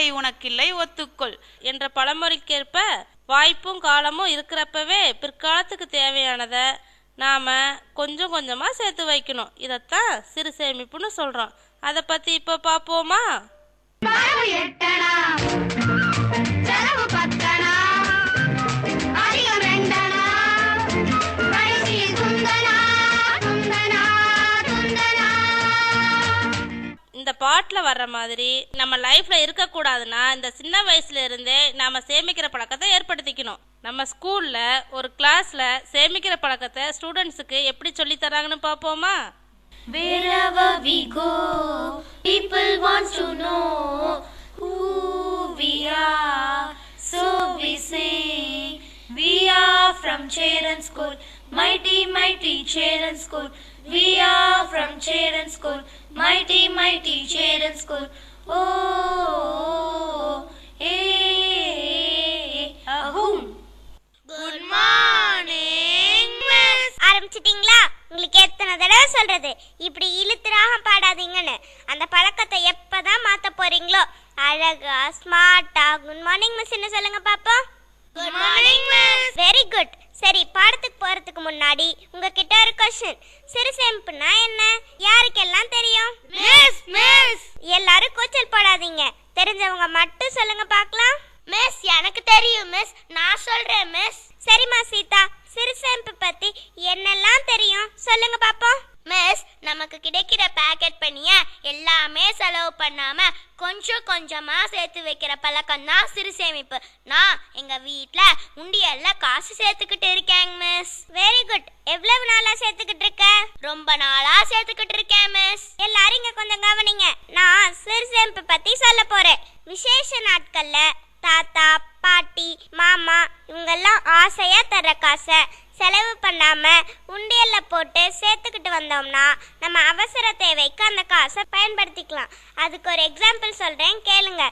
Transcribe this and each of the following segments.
நாளை உனக்கில்லை ஒத்துக்கொள் என்ற பழமொழிக்கேற்ப வாய்ப்பும் காலமும் இருக்கிறப்பவே பிற்காலத்துக்கு தேவையானத நாம கொஞ்சம் கொஞ்சமா சேர்த்து வைக்கணும். இதத்தான் சிறு சேமிப்புன்னு சொல்றோம். அதை பத்தி இப்ப பாப்போமா? இந்த பாட்டுல வர்ற மாதிரி நம்ம லைஃப்ல இருக்க கூடாதுன்னா இந்த சின்ன வயசுல இருந்தே நாம சேமிக்கிற பழக்கத்தை ஏற்படுத்திக்கணும். நம்ம ஸ்கூல்ல ஒரு கிளாஸ்ல சேமிக்கிற பழக்கத்தை ஸ்டூடெண்ட்ஸுக்கு எப்படி சொல்லி தராங்கன்னு பாப்போமா? Wherever we go, people want to know who we are. So we sing, we are from Cheran School, mighty, mighty Cheran School. We are from Cheran School, mighty, mighty Cheran School. Oh, hey, ahum. Good morning, miss. ஆரம்பிச்சிட்டீங்களா? உங்களுக்கு எத்தனை தடவை சொல்றது இப்படி இழுத்துறாக பாடாதீங்கன்னு. அந்த பழக்கத்தை எப்பதான் மாத்த போறீங்களோ அழகா ஸ்மார்ட்டா குட் மார்னிங் மிஸ் என்ன சொல்லுங்க பாப்போம். Good morning, miss. Very good. சரி, பாடத்துக்கு போறதுக்கு முன்னாடி உங்ககிட்ட ஒரு क्वेश्चन. சிறு சேமிப்புனா என்ன யாருக்கெல்லாம் தெரியும்? மிஸ் எல்லாரும் கூச்சல் போடாதீங்க. தெரிஞ்சவங்க மட்டும் சொல்லுங்க பார்க்கலாம். மிஸ் எனக்கு தெரியும் மிஸ், நான் சொல்றேன் மிஸ். சரிம்மா சீதா, சிறு சேமிப்பு பத்தி என்னெல்லாம் தெரியும் சொல்லுங்க பாப்போம். மிஸ், நமக்கு கிடைக்கிற பேக்கெட் பண்ணிய எல்லாமே செலவு பண்ணாம கொஞ்சம் கொஞ்சமா சேர்த்து வைக்கிற பழக்கம் தான் சிறு சேமிப்பு. நான் எங்க வீட்ல உண்டியல்ல காசு சேர்த்துக்கிட்டு இருக்கேன் மிஸ். Very good. எவ்வளவு நாளா சேர்த்துக்கிட்டு இருக்க? ரொம்ப நாளா சேர்த்துக்கிட்டு இருக்கேன் மிஸ். எல்லாரும் இங்க கொஞ்சம் கவனிங்க. நான் சிறு சேமிப்பு பத்தி சொல்ல போறேன். விசேஷ நாட்கள்ல தாத்தா பாட்டி மாமா இவங்கெல்லாம் ஆசையா தர்ற காசை செலவு பண்ணாம உண்டியல்ல போட்டு சேர்த்துக்கிட்டு வந்தோம்னா நம்ம அவசர தேவைக்கு அந்த காசை பயன்படுத்திக்கலாம். அதுக்கு ஒரு எக்ஸாம்பிள் சொல்றேன் கேளுங்க.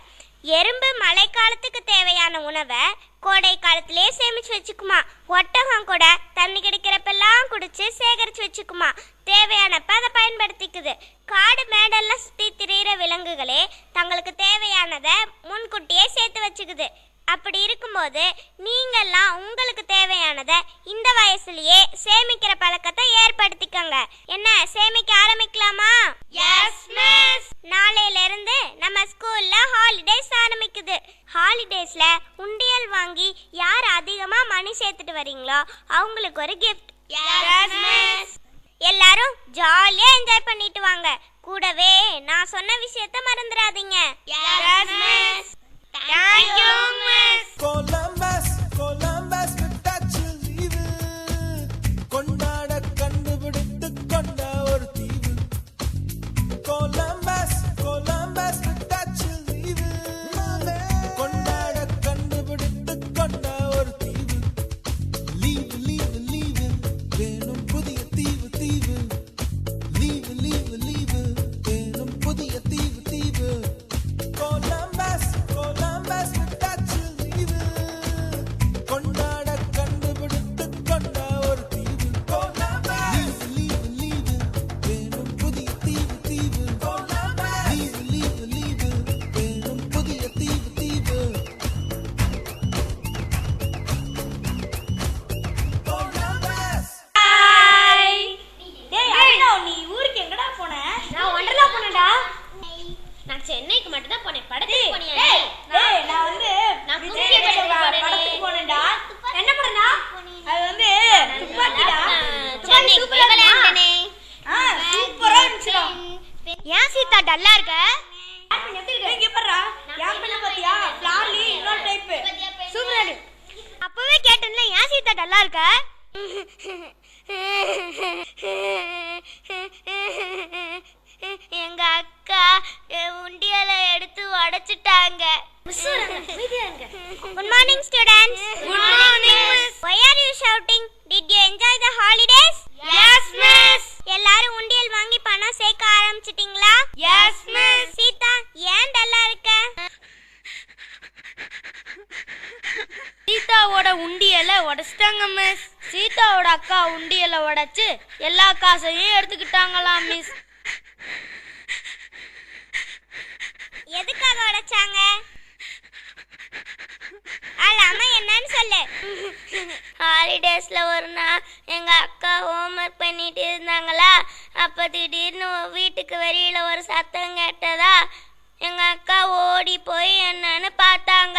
எறும்பு மழைக்காலத்துக்கு தேவையான உணவை கோடை காலத்திலே சேமிச்சு வச்சுக்குமா. ஒட்டகம் கூட தண்ணி கிடைக்கிறப்பெல்லாம் குடிச்சு சேகரிச்சு வச்சுக்குமா. தேவையானப்ப அதை பயன்படுத்திக்குது. காடு மேடெல்லாம் சுத்தி திரியிற விலங்குகளே தங்களுக்கு தேவையானதை முன்கூட்டியே சேர்த்து வச்சுக்குது. அப்படி இருக்கும்போது நீங்கெல்லாம் உங்களுக்கு தேவையானதை இந்த வயசுலயே சேமிக்கிற பழக்கத்தை ஏற்படுத்திக்கங்க. என்ன, சேமிக்க ஆரம்பிக்கலாமா? Yes miss. நாளையில இருந்து நம்ம ஸ்கூல்ல ஹாலிடேஸ் ஆரம்பிக்குது. ஹாலிடேஸ்ல உண்டியல் வாங்கி யார் அதிகமா மணி சேர்த்துட்டு வரீங்களோ அவங்களுக்கு ஒரு கிஃப்ட். Yes miss. எல்லாரும் ஜாலியா என்ஜாய் பண்ணிட்டு வாங்க. கூடவே நான் சொன்ன விஷயத்தை மறந்துடாதீங்க. Yes miss. Thank you, miss. Columbus விட்டாச்சு லீவு, கொண்டாட கண்டுபிடித்து கொண்ட ஒரு தீவு. Columbus விட்டாச்சு லீவு, கொண்டாட கண்டுபிடித்து கொண்ட ஒரு தீவு. லீவு லீவு லீவு வேணும் புதிய தீவு தீவு. லீவு லீவு லீவு வேணும் புதிய தீவு தீவு. Columbus விட்டாச்சு லீவு, கொண்டாட கண்டுபிடித்து கொண்ட ஒரு தீவு. லீவு லீவு லீவு வேணும் புதிய தீவு தீவு. லீவு லீவு லீவு வேணும் புதிய தீவு தீவு. நீ ஊருக்கு எங்கடா போன? நான் ஒண்டர்லா போனடா. நான் சென்னைக்கு மட்டும் தான் போனேன். படத்துக்கு போனியா? நான் வந்து நான் படத்துக்கு போனேன்டா. என்ன படம்டா? அது வந்து துப்பாக்கிடா. சென்னைக்கு போய் விளையாண்டனே. சூப்பரா இருந்துச்சுடா. ஏன் சீதா டல்லா இருக்க? இங்க பாருடா. யார் பண்ண பாத்தியா? ஃப்ளார்லி இன்னொரு டைப். சூப்பரா இருக்கு. அப்பவே கேட்டேன்ல, ஏன் சீதா டல்லா இருக்க? எங்க அக்கா உண்டியலை எடுத்து உடைச்சிட்டாங்க. Good morning students. Good morning, miss. Why are you shouting? Did you enjoy the holidays? Yes, miss. எல்லாரும் உண்டியல் வாங்கி பணம் சேர்க்க ஆரம்பிச்சிட்டீங்களா? Yes, miss. சீதா, ஏன் டல்லா இருக்க? சீதாவோட உண்டியலை உடைச்சிட்டாங்க மிஸ். சீதாவோட அக்கா உண்டியலை உடைச்சு எல்லா காசையும் எடுத்துக்கிட்டாங்களாம் மிஸ். எதுக்காக உடைச்சாங்க? சொல்லு. ஹாலிடேஸ்ல ஒரு நாள் எங்க அக்கா ஹோம்ஒர்க் பண்ணிட்டு இருந்தாங்களா, அப்ப திடீர்னு வீட்டுக்கு வெளியில ஒரு சத்தம் கேட்டதா எங்க அக்கா ஓடி போய் என்னன்னு பார்த்தாங்க.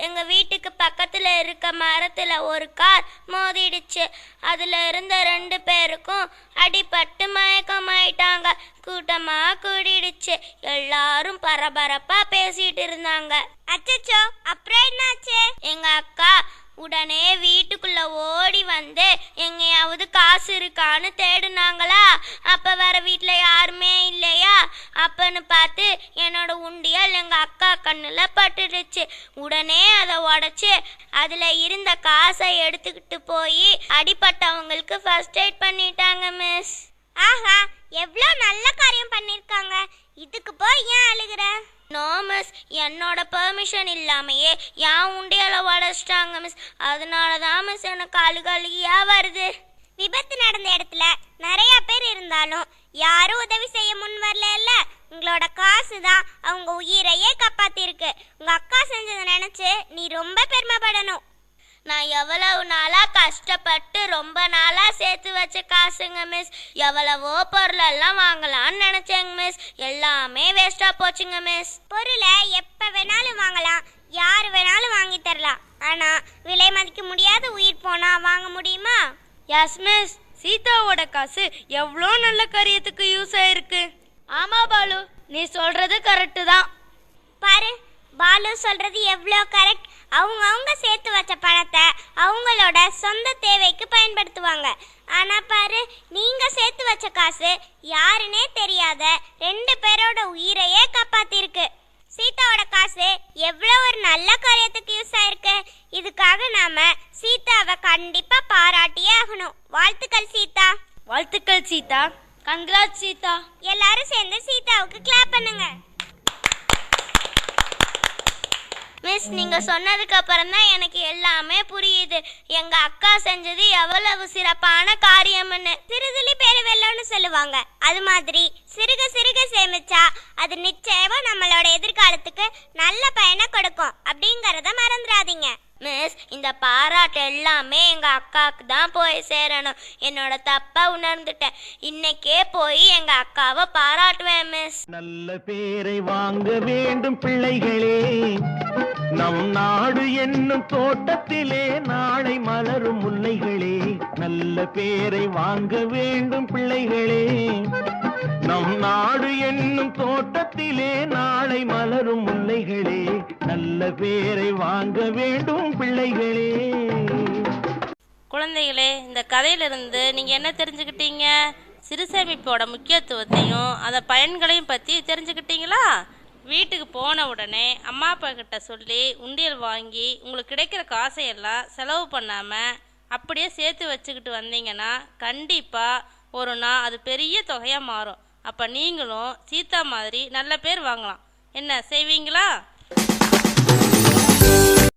எங்க வீட்டுக்கு பக்கத்துல இருக்க மரத்துல ஒரு கார் மோதிடுச்சு. அதுல இருந்த 2 பேருக்கும் அடிபட்டு மயக்கமாயிட்டாங்க. கூட்டமா கூடிடுச்சு. எல்லாரும் பரபரப்பா பேசிட்டு இருந்தாங்க. அச்சச்சோ, அப்புறம் என்னாச்சு? எங்க அக்கா உடனே வீட்டுக்குள்ள ஓடி வந்து எங்கேயாவது காசு இருக்கான்னு தேடுனாங்களா. அப்ப வேற வீட்டுல யாருமே இல்லையா. அப்பன்னு பார்த்து என்னோட உண்டியல் எங்க அக்கா கண்ணுல பட்டுடுச்சு. உடனே அதை உடைச்சு அதுல இருந்த காசை எடுத்துக்கிட்டு போய் அடிபட்டவங்களுக்கு ஃபர்ஸ்ட் எய்ட் பண்ணிட்டாங்க மிஸ். ஆஹா, எவ்வளோ நல்ல காரியம் பண்ணிருக்காங்க. இதுக்கு போய் ஏன் அழுகுற? நோ மிஸ், என்னோட பெர்மிஷன் இல்லாமையே என் உண்டியல உடைச்சிட்டாங்க மிஸ். அதனாலதான் மிஸ் எனக்கு அழுகழுகியா வருது. விபத்து நடந்த இடத்துல நிறைய பேர் இருந்தாலும் யாரும் உதவி செய்ய முன் வரல. உங்களோட காசு தான் அவங்க உயிரையே காப்பாத்திருக்கு. உங்க அக்கா செஞ்சதை நினைச்சு நீ ரொம்ப பெருமைப்படணும். நான் எவ்வளவு நாளா கஷ்டப்பட்டு ரொம்ப நாளா சேர்த்து வச்ச காசுங்க மிஸ். எவ்வளவோ பொருள் எல்லாம் வாங்கலாம்னு நினைச்சேங்க மிஸ். எல்லாமே வேஸ்டா போச்சுங்க மிஸ். பொருளை எப்ப வேணாலும் வாங்கலாம், யாரு வேணாலும் வாங்கி தரலாம். ஆனா விலை மதிக்க முடியாத உயிர் போனா வாங்க முடியுமா? எஸ் மிஸ், சீதாவோட காசு எவ்வளோ நல்ல காரியத்துக்கு யூஸ் ஆயிருக்கு. ஆமா பாலு, நீ சொல்றது கரெக்டு தான். பாரு, பாலு சொல்றது எவ்வளோ கரெக்ட். அவங்க சேர்த்து வச்ச பணத்தை அவங்களோட சொந்த தேவைக்கு பயன்படுத்துவாங்க. ஆனா பாரு, நீங்க சேர்த்து வச்ச காசு யாருன்னே தெரியாத 2 பேரோட உயிரையே காப்பாத்திருக்கு. சீதாவோட காசு எவ்வளோ ஒரு நல்ல காரியத்துக்கு யூஸ் ஆயிருக்கு. இதுக்காக நாம சீதாவை கண்டிப்பா பாராட்டியே ஆகணும். வாழ்த்துக்கள் சீதா. வாழ்த்துக்கள் சீதா. கங்க்ராட்ஸ் சீதா. எல்லாரும் சேர்ந்து சீதாவுக்கு கிளாப் பண்ணுங்க. மிஸ், நீங்க சொன்னதுக்கு அப்புறம் தான் எனக்கு எல்லாமே புரியுது. எங்க அக்கா செஞ்சது எவ்வளவு சிறப்பான காரியம்னு. சிறுதுளி பேரு வெள்ளம்னு சொல்லுவாங்க. அது மாதிரி சிறுக சிறுக சேமிச்சா அது நிச்சயமா நம்மளோட எதிர்காலத்துக்கு நல்ல பயனை கொடுக்கும். அப்படிங்கறத மறந்துடாதீங்க. மிஸ், இந்த பாராட்டு எல்லாமே எங்க அக்காவுக்கு தான் போய் சேரணும். என்னோட தப்பா உணர்ந்துட்டேன். இன்னைக்கே போய் எங்க அக்காவை பாராட்டுவேன் மிஸ். நல்ல பேரை வாங்க வேண்டும் பிள்ளைகளே, நம் நாடு என்னும் தோட்டத்திலே நாளை மலரும் முல்லைகளே. நல்ல பேரை வாங்க வேண்டும் பிள்ளைகளே, நம் நாடு என்னும் தோட்டத்திலே நாளை மலரும் முல்லைகளே. நல்ல பேரை வாங்க வேண்டும் பிள்ளைகளே. குழந்தைகளே, இந்த கதையிலிருந்து நீங்க என்ன தெரிஞ்சுக்கிட்டீங்க? சிறுசேமிப்போட முக்கியத்துவத்தையும் அதை பயன்களையும் பத்தி தெரிஞ்சுக்கிட்டீங்களா? வீட்டுக்கு போன உடனே அம்மா அப்பா கிட்ட சொல்லி உண்டியல் வாங்கி உங்களுக்கு கிடைக்கிற காசையெல்லாம் செலவு பண்ணாம அப்படியே சேர்த்து வச்சுக்கிட்டு வந்தீங்கன்னா கண்டிப்பா ஒரு நாள் அது பெரிய தொகையா மாறும். அப்ப நீங்களும் சீதா மாதிரி நல்ல பேர் வாங்கலாம். என்ன செய்வீங்களா?